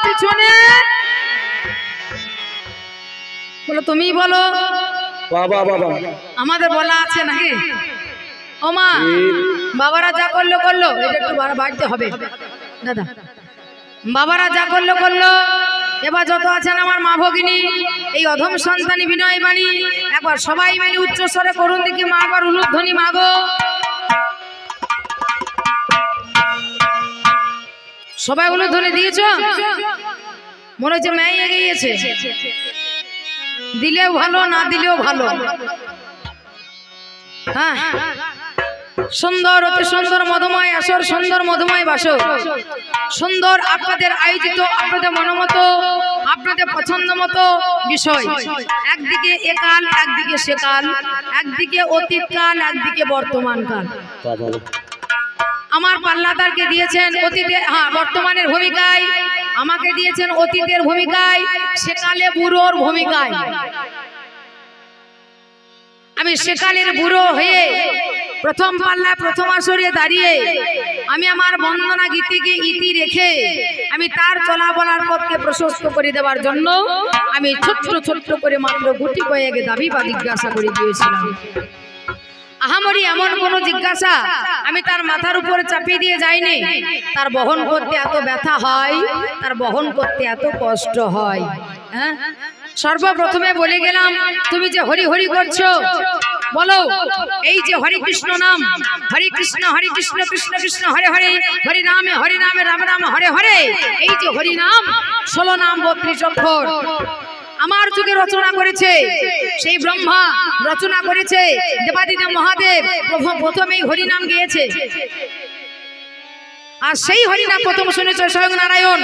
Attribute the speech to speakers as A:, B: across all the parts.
A: পিছনে বলো, তুমি বলো।
B: বাবা বাবা
A: আমাদের বলা আছে নাকি? ও মা, বাবারা যা করলো করলো, এটা একটু বাড়তে হবে দাদা। বাবারা যা করলো করলো, এবার যত আছেন আমার মা ভগিনী, এই অধম সন্তানী বিনয় বাণী একবার সবাই মিলে উচ্চ স্বরে করুন দেখি। মা আবার উলুধ্বনি মাগো। সবাই উলুধ্বনি দিয়েছ? মনে হচ্ছে মেয়ে এগিয়েছে। দিলেও ভালো, না দিলেও ভালো। হ্যাঁ, সুন্দর, অতি সুন্দর মধুময় আসর, সুন্দর মধুময় বাসর, সুন্দর আপনাদের আয়োজিত, আপনাদের মনোমত, আপনাদের পছন্দ মতো বিষয়। একদিকে একাল, একদিকে সেকাল, একদিকে অতীতকাল, একদিকে বর্তমান কাল। আমার পাল্লাদারকে দিয়েছেন অতীতে, হ্যাঁ বর্তমানের ভূমিকায়, আমাকে দিয়েছেন অতীতের ভূমিকায়, সেকালে বুড়োর ভূমিকায়। আমি সেকালের বুড়ো হয়ে প্রথম পাল্লা প্রথম আসরে দাঁড়িয়ে আমি আমার বন্দনা গীতিকে ইতি রেখে আমি তার চলা বলার পথকে প্রশস্ত করে দেওয়ার জন্য আমি ছোট্ট ছোট্ট করে মাত্র গুটি কয়েক দাবি বা জিজ্ঞাসা করে দিয়েছিলাম। আহামরি এমন কোন জিজ্ঞাসা আমি তার মাথার উপরে চাপিয়ে দিয়ে যাইনি। তার বহন করতে এত ব্যথা হয়, তার বহন করতে এত কষ্ট হয়। হ্যাঁ, সর্বপ্রথমে বলে গেলাম, তুমি যে হরি হরি করছো, বলো এই যে হরে কৃষ্ণ নাম, হরে কৃষ্ণ কৃষ্ণ কৃষ্ণ হরে হরে, হরি নামে রাম রাম হরে হরে, এই যে হরি নাম 16 নাম 32 অক্ষর আমার যুগে রচনা করেছে, সেই ব্রহ্মা রচনা করেছে, দেবাদিদেব মহাদেব প্রথম এই হরিনাম গেয়েছে। আর সেই হরিনাম প্রথম শুনেছে স্বয়ং নারায়ণ।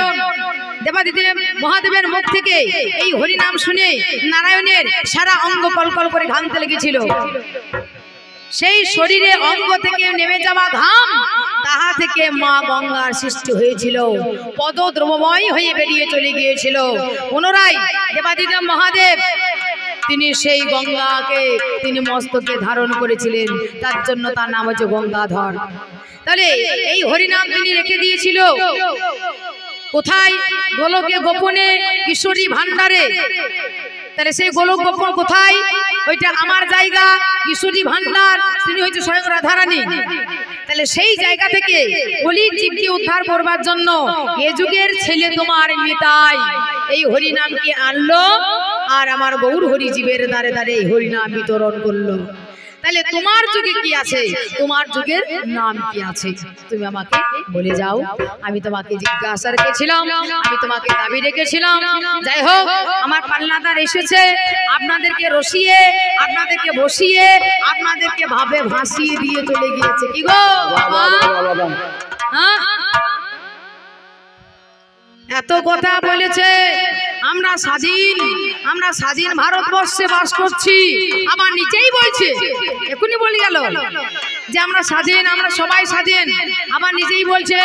A: দেবাদিদেব মহাদেবের মুখ থেকে এই হরিনাম শুনে নারায়ণের সারা অঙ্গ কলকল করে ঘামতে লেগেছিল। সেই শরীরে অঙ্গ থেকে নেমে যাওয়া ঘাম, তাহা থেকে মা গঙ্গার সৃষ্টি হয়েছিল, পদদ্রবময় হয়ে বেরিয়ে চলে গিয়েছিল। পুনরায় দেবাদিদেব মহাদেব তিনি সেই গঙ্গাকে তিনি মস্তকে ধারণ করেছিলেন, তার জন্য তার নাম হচ্ছে গঙ্গাধর। তাহলে এই হরিনাম তিনি রেখে দিয়েছিল কোথায়? গোলকে গোপনে কিশোরী ভান্ডারে। তাহলে সেই গোলক গোপন কোথায়? ওইটা আমার জায়গা, কিশোরী ভান্ডার, তিনি হচ্ছে স্বয়ং রাধারানী। তাহলে সেই জায়গা থেকে কলির জীবকে উদ্ধার করবার জন্য এ যুগের ছেলে তোমার নিতাই এই হরিনামকে আনলো, আর আমার গৌর হরি জীবের দ্বারে দ্বারে এই হরিনাম বিতরণ করলো। তাহলে তোমার যুগে কি আছে, তোমার যুগের নাম কি আছে, তুমি আমাকে বলে যাও। আমি তোমাকে জিজ্ঞাসা রেখেছিলাম, আমি তোমাকে দাবি রেখেছিলাম। যাই হোক, আমার পাল্লাদার এসেছে, আপনাদেরকে রসিয়ে, আপনাদেরকে বসিয়ে, আপনাদেরকে ভাবে ভাসিয়ে দিয়ে চলে গিয়েছে। কি গো হ্যাঁ, এত কথা বলেছে। আমরা স্বাধীন, আমরা স্বাধীন ভারতবর্ষে বাস করছি। আবার নিচেই বলছে, এখনই বলে গেল যে আমরা স্বাধীন, আমরা সবাই স্বাধীন। আবার নিজেই বলছে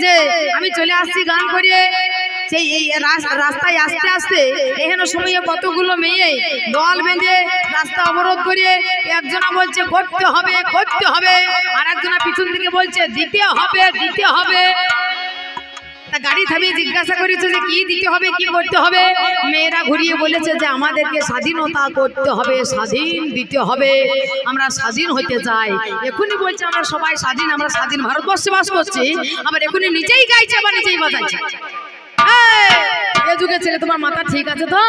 A: যে আমি চলে আসছি গান করে। সেই এই রাস্তায় আস্তে আস্তে এখানে সময়ে কতগুলো মেয়ে দল বেঁধে রাস্তা অবরোধ করে, একজনা বলছে করতে হবে করতে হবে, আর একজনা পিছন থেকে বলছে দিতে হবে দিতে হবে। গাড়ি থামিয়ে জিজ্ঞাসা করেছে যে কি দিতে হবে, কি করতে হবে। মেয়েরা ঘুরিয়ে বলেছে যে আমাদেরকে স্বাধীনতা করতে হবে, স্বাধীন দিতে হবে, আমরা স্বাধীন হতে চাই। এখনই বলছে আমরা সবাই স্বাধীন, আমরা স্বাধীন ভারতবর্ষে বাস করছি। আবার এখনই নিজেই গাইছে, আবার নিজেই বাজাইছে। এ যুগে ছেলে তোমার মাথা ঠিক আছে তো?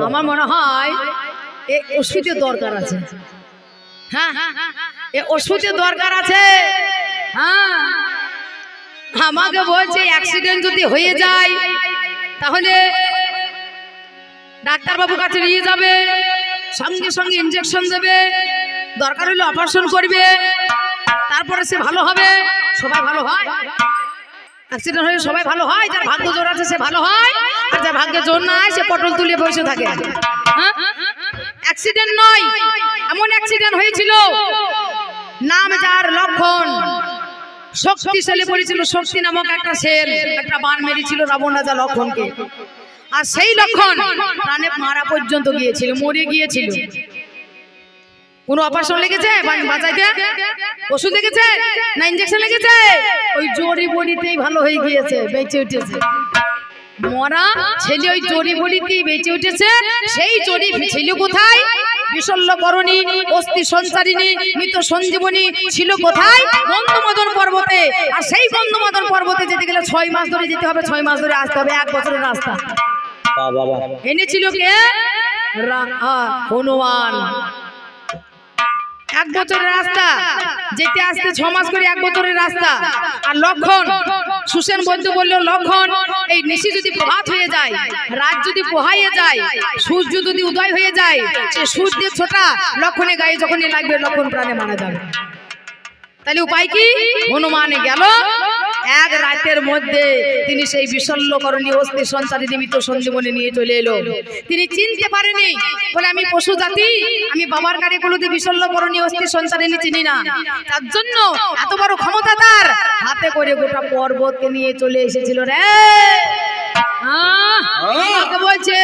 A: আমার মনে হয় এ ওষুধের দরকার আছে। হ্যাঁ, এ ওষুধের দরকার আছে। হ্যাঁ, আমাকে বলছে অ্যাক্সিডেন্ট যদি হয়ে যায় তাহলে ডাক্তারবাবুর কাছে নিয়ে যাবে, সঙ্গে সঙ্গে ইনজেকশন দেবে, দরকার হলে অপারেশন করবে, তারপরে সে ভালো হবে। সবাই ভালো হয়? অ্যাক্সিডেন্ট হলে সবাই ভালো হয়? যার ভাগ্য জোর আছে সে ভালো হয়, আর যার ভাগ্যে জোর নাই সে পটল তুলে বসে থাকে। হ্যাঁ, অ্যাক্সিডেন্ট নয়, এমন অ্যাক্সিডেন্ট হয়েছিল নাম যার লক্ষণ। শক্তিশালী বলেছিল, শক্তি নামক একটা সেল একটা বান মেরেছিল রাবণ রাজা লক্ষণকে, আর সেই লক্ষণ প্রাণে মারা পর্যন্ত গিয়েছিল, মরে গিয়েছিল। কোনো অপারেশন লেগেছে বাঁচাইতে, ওষুধ লেগেছে না ইঞ্জেকশন লেগেছে? ওই জড়ি বড়িতেই ভালো হয়ে গিয়েছে, বেঁচে উঠেছে। মরা ছেলে ওই জড়ি বড়িতেই বেঁচে উঠেছে। সেই জড়ি ছিল কোথায়? বিশল্যকরণী, অস্থি সঞ্চারিণী, মৃত সঞ্জীবনী ছিল কোথায়? গন্ধমাদন পর্বতে। আর সেই গন্ধমাদন পর্বতে যেতে গেলে 6 মাস ধরে যেতে হবে, 6 মাস ধরে আসতে হবে, 1 বছরের রাস্তা। এনেছিল কে? হনুমান। 1 বছরের রাস্তা যেতে আসতে 6 মাস করে 1 বছরের রাস্তা। আর লক্ষণ, সুসেন বৈদ্য বলল লক্ষণ, এই নিশি যদি প্রভাত হয়ে যায়, রাত যদি পোহাইয়ে যায়, সূর্য যদি উদয় হয়ে যায়, সে সূর্যের ছোটা লক্ষণে গায়ে যখনই লাগবে লক্ষণ প্রাণে মারা যাবে। তাহলে উপায় কি? হনুমানে গেল, 1 রাতের মধ্যে তিনি সেই বিশল্যকরণী অস্থি সঞ্চারী নিমিত্ত সঞ্জীবনী নিয়ে চলে এলো। তিনি চিনতে পারেনি, বলে আমি পশু জাতি, আমি বাবার গাড়িগুলোতে বিশল্যকরণী অস্থি সঞ্চারিণী চিনি না। তার জন্য এত বড় ক্ষমতা তার, হাতে করে গোটা পর্বতকে নিয়ে চলে এসেছিল রে। বলছে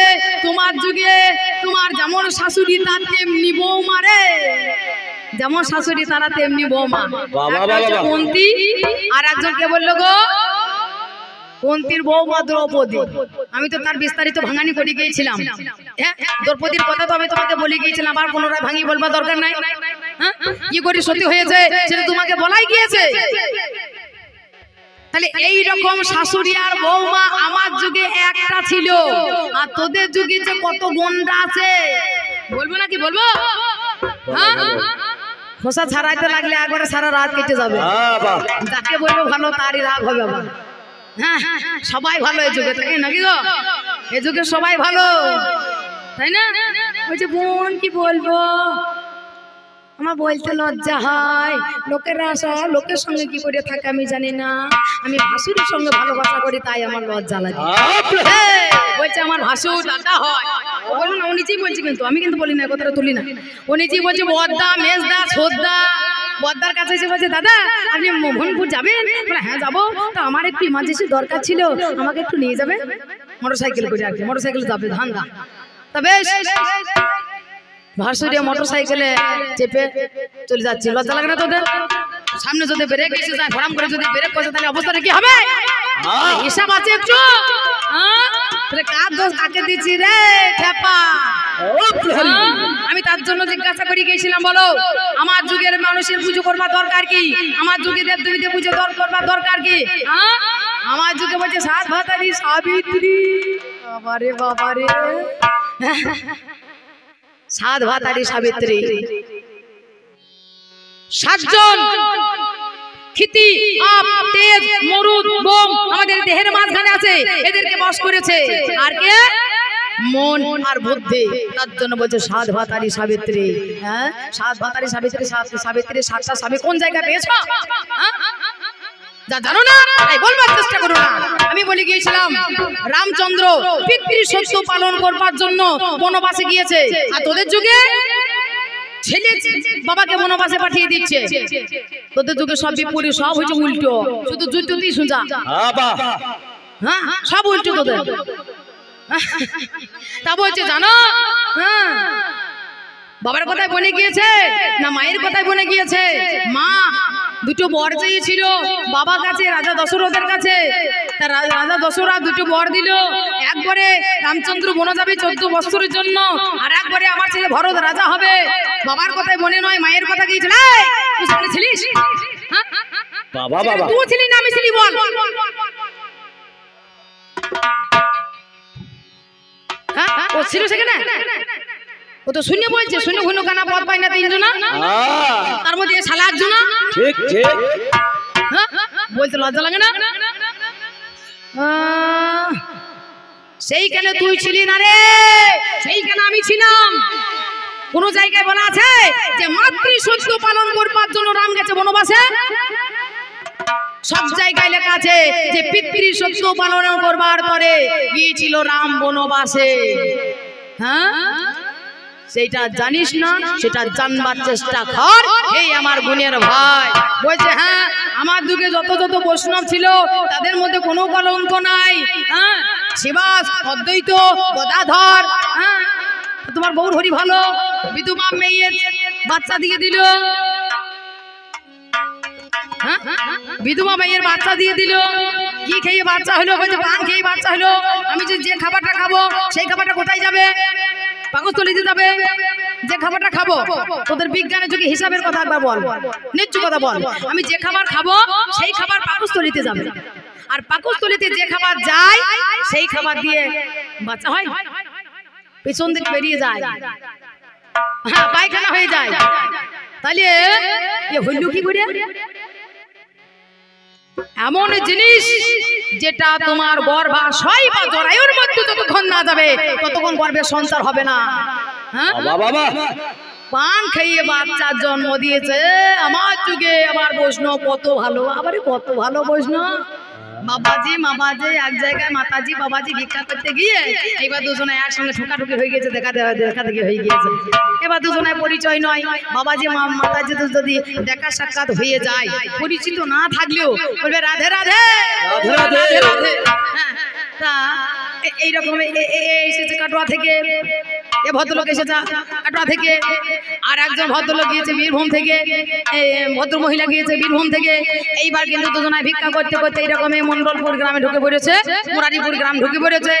A: তোমার যুগে তোমার যেমন শাশুড়ি তার তেমনি বৌমা রে, যেমন শাশুড়ি তারা তেমনি বৌমা। কুন্তী আর একজনকে বললো গো, কুন্তীর বৌমা দ্রৌপদী। আমি তো তার বিস্তারিত ভাঙানি করে গিয়েছিলাম। হ্যাঁ, দ্রৌপদীর কথা তো আমি তোমাকে বলে গিয়েছিলাম, আর পুনরায় ভাঙি বলবার দরকার নাই। হ্যাঁ, কি করে সত্যি হয়েছে সেটা তোমাকে বলাই গিয়েছে। তাহলে এই রকম শাশুড়ি আর বৌমা আমার যুগে একটা ছিল, আর তোদের যুগে যে কত গন্ডা আছে বলবো নাকি? বলবো? হ্যাঁ, খোসা ছাড়াইতে লাগলে একবারে সারা রাত কেটে যাবে। যাকে বলবো ভালো তারই রাগ হবে আবার। হ্যাঁ, সবাই ভালো এই যুগে, তাই নাকি গো? এই যুগে সবাই ভালো, তাই না? বলছে বোন কি বলবো, আমার বলতে লজ্জা হয়। লোকেরা সব লোকের সঙ্গে কি করে থাকে আমি জানি না, আমি ভাসুরের সঙ্গে ভালোবাসা করি তাই আমার লজ্জা লাগে। বলছে আমার ভাসুর দাদা হয়, ও বলুন, ও নিজেই বলছে, কিন্তু আমি কিন্তু বলি না, কথাটা তুলি না। ও নিজেই বলছে বদ্দা, মেজদা, ছোদ্দা। বদ্দার কাছে এসে বলছে দাদা আপনি মোহনপুর যাবেন? বলে হ্যাঁ যাবো, তো আমার একটু ইমার্জেন্সি দরকার ছিল, আমাকে একটু নিয়ে যাবে? মোটরসাইকেল করে আর কি, মোটরসাইকেল যাবে ধান্দা। তা বেশ, ভাসুরিয়া মোটরসাইকেলে চেপে চলে যাচ্ছি। লজ্জা লাগে না তোদের? সামনে যদি ব্রেক এসে যায়, ফরাম করে যদি ব্রেক করছে, তাহলে অবস্থাটা কি হবে? হিসাব আছে একটু? কার দোষ কাকে দিচ্ছি রে খেপা? আমি তার জন্য জিজ্ঞাসা করে গিয়েছিলাম, বলো আমার যুগের মানুষের পুজো করবার দরকার কি? আমার যুগে দেবদেবীদের পুজো করবার দরকার কি? আমার যুগে বলছে 7 ভাতারি সাবিত্রী। বাবারে বাবারে, 7 ভাতারি সাবিত্রী, 7 জন ক্ষিতি, আপ, তেজ, মরুদ, বোম আমাদের দেহের মাঝখানে আছে, এদেরকে বশ করেছে। আর কে? মন আর বুদ্ধি। তার জন্য বলছে 7 ভাতারি সাবিত্রী। হ্যাঁ, 7 ভাতারি সাবিত্রী, সাবিত্রী 7টা স্বামী কোন জায়গায় পেয়েছো? যা জানো না তাই বলবার চেষ্টা করো না। আমি বলে গিয়েছিলাম রামচন্দ্র পিতৃ সত্য পালন করবার জন্য বনবাসে গিয়েছে, আর তোদের যুগে ছেলে বাবাকে বনবাসে পাঠিয়ে দিচ্ছে। তোদের যুগে সব বিপরীত, সব হচ্ছে উল্টো, শুধু যুদ্ধতেই সোজা। হ্যাঁ, সব উল্টো তোদের। তা বলছে জানো, হ্যাঁ, বাবার কথায় বনে গিয়েছে না মায়ের কথায় বনে গিয়েছে? মা 2টো বর চেয়েছিল বাবা কাছে, রাজা দশরথের কাছে। তা রাজা দশরথ 2টো বর দিল। একবারে রামচন্দ্র বনে যাবে 14 বছরের জন্য, আর একবারে আমার ছেলে ভরত রাজা হবে। বাবার কথায় বনে নয়, মায়ের কথা গিয়েছিল। তুই সেখানে ছিলিস? বাবা বাবা তুই ছিলি না আমি ছিলি? বল। হ্যাঁ, ও ছিল সেখানে? ও তো শূন্য বলছে, শূন্য ঘুনো কানা পথ পাই না 3 জনা, তার মধ্যে শালা 1 জনা। ঠিক ঠিক, হ্যাঁ, বলতে লজ্জা লাগে না? সেইখানে তুই ছিলি না রে, সেইখানে আমি ছিলাম। কোন জায়গায় বলা আছে যে মাতৃ সত্য পালন করবার জন্য রাম গেছে বনবাসে? সব জায়গায় লেখা আছে যে পিতৃ সত্য পালন করবার পরে গিয়েছিল রাম বনবাসে। হ্যাঁ, সেটা জানিস না, সেটা জানবার চেষ্টা কর। এই আমার গুণের ভাই বলছে, হ্যাঁ, আমার যুগে যত যত বৈষ্ণব ছিল তাদের মধ্যে কোনো কলঙ্ক নাই। হ্যাঁ, শিবাস, অদ্বৈত, গদাধর। হ্যাঁ, তোমার বউর হরি ভালো, বিধবা মেয়ের বাচ্চা দিয়ে দিল, বিধবা মায়ের বাচ্চা দিয়ে দিল। কি খেয়ে বাচ্চা হলো? বলছে পান খেয়ে বাচ্চা হলো। আমি যে খাবারটা খাবো সেই খাবারটা কোথায় যাবে? পাকস্থলীতে যাবে। যে খাবারটা খাবো, তোদের বিজ্ঞানের যুগে হিসাবের কথা একবার বল, নিশ্চয় কথা বল। আমি যে খাবার খাবো সেই খাবার পাকস্থলীতে যাবে, আর পাকস্থলীতে যে খাবার যায় সেই খাবার দিয়ে বাচ্চা হয়, পেছন দিকে বেরিয়ে যায়, হ্যাঁ পায়খানা হয়ে যায়। তাহলে এ হইল কি করে? এমন জিনিস যেটা তোমার গর্ভাশয় বা জরায়ুর মধ্যে যতক্ষণ না যাবে ততক্ষণ গর্ভের সঞ্চার হবে না। হ্যাঁ, পান খাইয়ে বাচ্চার জন্ম দিয়েছে। আমার যুগে আবার বৈষ্ণব কত ভালো, আবার কত ভালো বৈষ্ণব। বাবাজি মাবাজি এক জায়গায়, মাতাজি বাবাজি ভিক্ষা করতে গিয়ে এবার দুজনে একসঙ্গে ঠোকাঠুকি হয়ে গেছে, দেখা দেখি হয়ে গিয়েছে। এবার দুজনে পরিচয় নয়, বাবাজি মাতাজি তো যদি দেখা সাক্ষাৎ হয়ে যায়, পরিচিত না থাকলেও বলবে রাধে রাধে রাধে রাধে। হ্যাঁ, তা এইরকম এসেছে কাটোয়া থেকে, এ ভদ্রলোক এসেছে কাটোয়া থেকে, আর একজন ভদ্রলোক গিয়েছে বীরভূম থেকে, ভদ্র মহিলা গিয়েছে বীরভূম থেকে। এইবার কিন্তু দুজনায় ভিক্ষা করতে করতে এইরকম মন্ডলপুর গ্রামে ঢুকে পড়েছে, মুরারিপুর গ্রাম ঢুকে পড়েছে।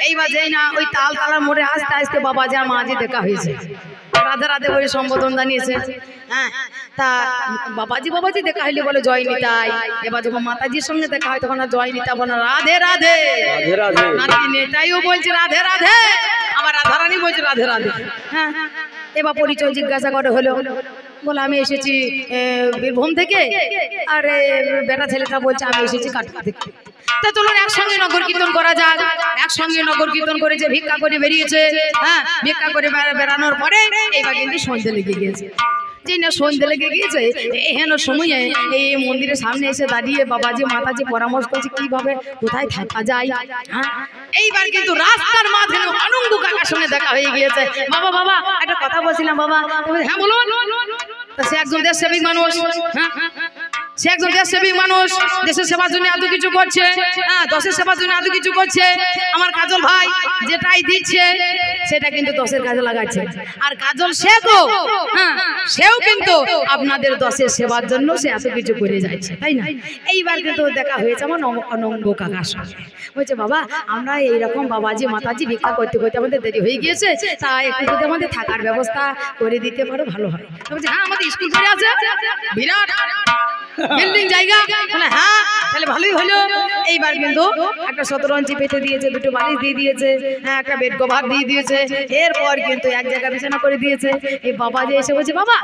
A: এইবার যেই না ওই তালতলার মোড়ে আস্তে আস্তে বাবাজি আর মাঝি দেখা হয়েছে, রাধে রাধে বলে সম্বোধন জানিয়েছে। হ্যাঁ, তা বাবাজি বাবাজি দেখা হইলে বলে জয় নিতাই। এবার যখন মাতাজির সঙ্গে দেখা হয় তখন আর জয় নিতা বলে রাধে রাধে রাধে। নাতি নেতাইও বলছে রাধে রাধে, আবার রাধারানী বলছে রাধে রাধে। হ্যাঁ, এবার পরিচয় জিজ্ঞাসা করে হলো, বলে আমি এসেছি বীরভূম থেকে, আর বেটা ছেলেটা বলছে আমি এসেছি কাটোয়া থেকে। তা চলুন একসঙ্গে নগর কীর্তন করা যাক। একসঙ্গে নগর কীর্তন করে যে ভিক্ষা করে বেরিয়েছে, হ্যাঁ ভিক্ষা করে বেড়ানোর পরে এইবার কিন্তু সন্ধ্যে লেগে গিয়েছে। যেই না সন্ধ্যে লেগে গিয়েছে, এহেন সময়ে এই মন্দিরের সামনে এসে দাঁড়িয়ে বাবাজি মাতাজি পরামর্শ করছে কিভাবে কোথায় থাকা যায়। হ্যাঁ, এইবার কিন্তু রাস্তার মাঝে অনঙ্গ কাকার সঙ্গে দেখা হয়ে গিয়েছে। বাবা বাবা একটা কথা বলছিলাম বাবা। হ্যাঁ বলুন। সে একজন দেশসেবী মানুষ, হ্যাঁ সে একজন দেশসেবী মানুষ, দেশের সেবার জন্য এত কিছু করছে, হ্যাঁ দশের সেবার জন্য এত কিছু করছে। আমার কাজল ভাই যেটাই দিচ্ছে সেটা কিন্তু দশের কাজে লাগাচ্ছে, আর কাজল সে গো, হ্যাঁ সেও কিন্তু আপনাদের দশের সেবার জন্য সে এত কিছু করে যাচ্ছে, তাই না? এইবার কিন্তু দেখা হয়েছে আমার অনঙ্গ কাকার সঙ্গে। বলছে বাবা আমরা এইরকম বাবাজি মাতাজি ভিক্ষা করতে করতে আমাদের দেরি হয়ে গিয়েছে, তা একটু যদি আমাদের থাকার ব্যবস্থা করে দিতে পারো ভালো হয়। বলছে হ্যাঁ আমাদের স্কুল করে আছে, বিরাট বিল্ডিং জায়গা। হ্যাঁ তাহলে ভালোই হলো। এইবার কিন্তু একটা 17 ইঞ্চি পেতে দিয়েছে, দুটো বালিশ দিয়ে দিয়েছে, হ্যাঁ একটা বেড কভার দিয়ে দিয়েছে। এরপর কিন্তু এক জায়গা বিছানা করে দিয়েছে। এই বাবা যে এসে বলছে বাবা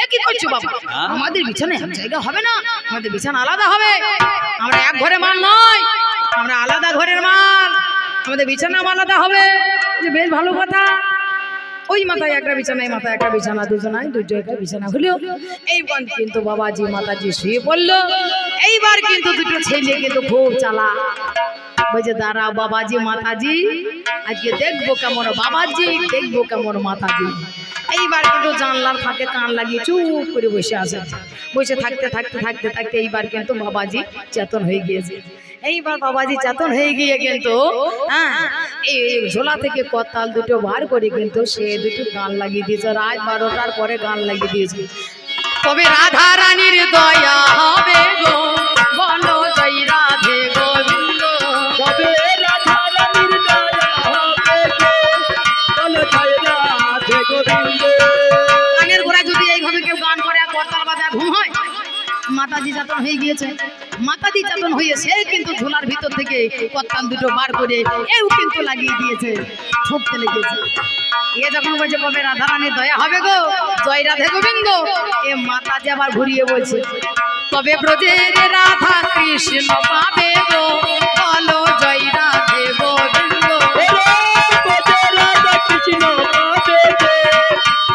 A: এ কি করছো বাবা, আমাদের বিছানা এক জায়গা হবে না, আমাদের বিছানা আলাদা হবে। আমরা এক ঘরে মাল নয়, আমরা আলাদা ঘরের মাল, আমাদের বিছানা আলাদা হবে। বেশ ভালো কথা। ওই মাথায় একটা বিছানা, এই মাথায় একটা বিছানা, দুজনায় দুই জায়গায় বিছানা হলো। এইবার কিন্তু বাবাজি মাতাজি শুয়ে পড়লো। এইবার কিন্তু দুটো ছেলে কিন্তু খুব চালাক, বলছে দাঁড়াও বাবাজি মাতাজি আজকে দেখবো কেমন বাবাজি, দেখবো কেমন মাতাজি। এইবার কিন্তু জানলার ফাঁকে কান লাগিয়ে চুপ করে বসে আছে। বসে থাকতে থাকতে থাকতে থাকতে এইবার কিন্তু বাবাজি চেতন হয়ে গিয়েছে। এইবার বাবাজি চেতন হয়ে গিয়ে কিন্তু হ্যাঁ এই ঝোলা থেকে করতাল দুটো বার করে কিন্তু সে দুটো গান লাগিয়ে দিয়েছে। রাত 12টার পরে গান লাগিয়ে দিয়েছে। তবে রাধা রানীর দয়া হবে গো, বলো জয় রাধে গোবিন্দ।
B: তবে রাধা রানীর দয়া হবে গো, বলো জয় রাধে গোবিন্দ।
A: গানের গোড়ায় যদি এইভাবে কেউ গান করে আর করতাল বাজায় ঘুম হয়। মাতাজি চেতন হয়ে গিয়েছে। মাতাজি চেতন হয়ে সে কিন্তু ঝোলার ভিতর থেকে করতাল দুটো বার করে এও কিন্তু লাগিয়ে দিয়েছে, ঠুকতে লেগেছে। এ যখন বলছে কবে রাধা রানীর দয়া হবে গো, জয় রাধে গোবিন্দ, এ মাতাজি আবার ঘুরিয়ে বলছে তবে ব্রজের রাধা কৃষ্ণ পাবে গো, বলো জয় রাধে গোবিন্দ।
B: রাধা কৃষ্ণ পাবে গো,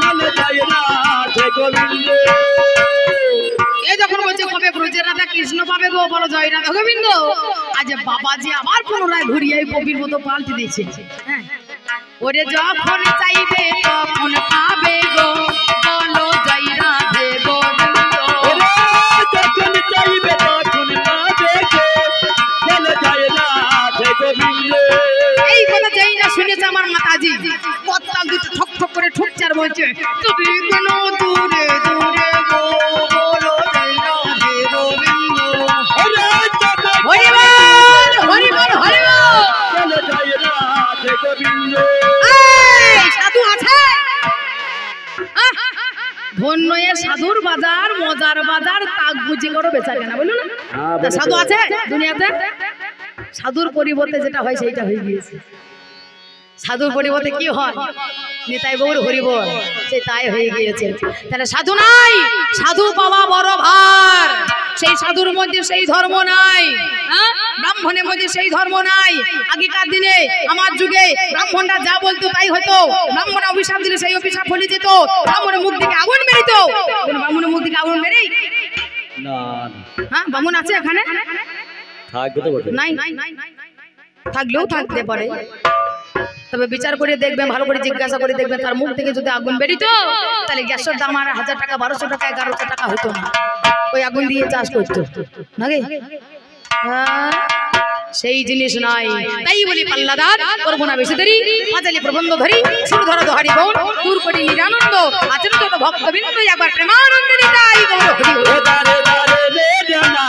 B: বলো জয় রাধে গোবিন্দ।
A: এ যখন বলছে কবে ব্রজের রাধা কৃষ্ণ পাবে গো, বলো জয় রাধা গোবিন্দ, আজ বাবাজি আবার পুনরায় ঘুরিয়ে কবির মতো পাল্টে দিয়েছে। হ্যাঁ ওরে যখন চাইবে তখন পাবে গো, বলো জয় রাধে গোবিন্দ।
B: যখন চাইবে তখন পাবে গো, বলো জয় রাধে গোবিন্দ।
A: এই কথা যেই না শুনেছে আমার মাতাজি করতাল দুটো ঠক ঠক করে ঠুকছে আর বলছে যদি কোনো
B: পিণ্ড
A: এই সাধু আছে ধন্য এ সাধুর বাজার মজার বাজার তাক বুঝি করো বেচা কেনা বলো না তা সাধু আছে দুনিয়াতে সাধুর পরিবর্তে যেটা হয় সেইটা হয়ে গিয়েছে সাধুর পরিবর্তে কি হয় নিতাই গৌর হরিবল সে তাই হয়ে গিয়েছে তাহলে সাধু নাই সাধু পাওয়া বড় ভার সেই সাধুর মধ্যে সেই ধর্ম নাই ব্রাহ্মণের মধ্যে সেই ধর্ম নাই আগেকার দিনে আমার যুগে ব্রাহ্মণরা যা বলতো তাই হতো ব্রাহ্মণ অভিশাপ দিলে সেই অভিশাপ ফলে যেত ব্রাহ্মণের মুখ থেকে আগুন বেরিত ব্রাহ্মণের মুখ থেকে আগুন বেরিয়ে
B: না
A: হ্যাঁ ব্রাহ্মণ আছে এখানে
B: থাকবে তো বটে
A: নাই থাকলেও থাকতে পারে তবে বিচার করে দেখবেন ভালো করে জিজ্ঞাসা করে দেখবেন তার মুখ থেকে যদি আগুন বেরিত তাহলে গ্যাসের দাম আর 1000 টাকা 1200 টাকা 1100 টাকা হতো না ওই আগুন দিয়ে চাষ করতো নাকি সেই জিনিস নাই তাই বলি পাল্লাদার করবো না বেশি দেরি পাঁচালি প্রবন্ধ ধরি শুরু ধরো দোহারি বোন দূর করি নিরানন্দ আচরণ তো ভক্তবৃন্দ একবার প্রেমানন্দ নিতাই গৌর হরি
B: দারে দারে রে জানা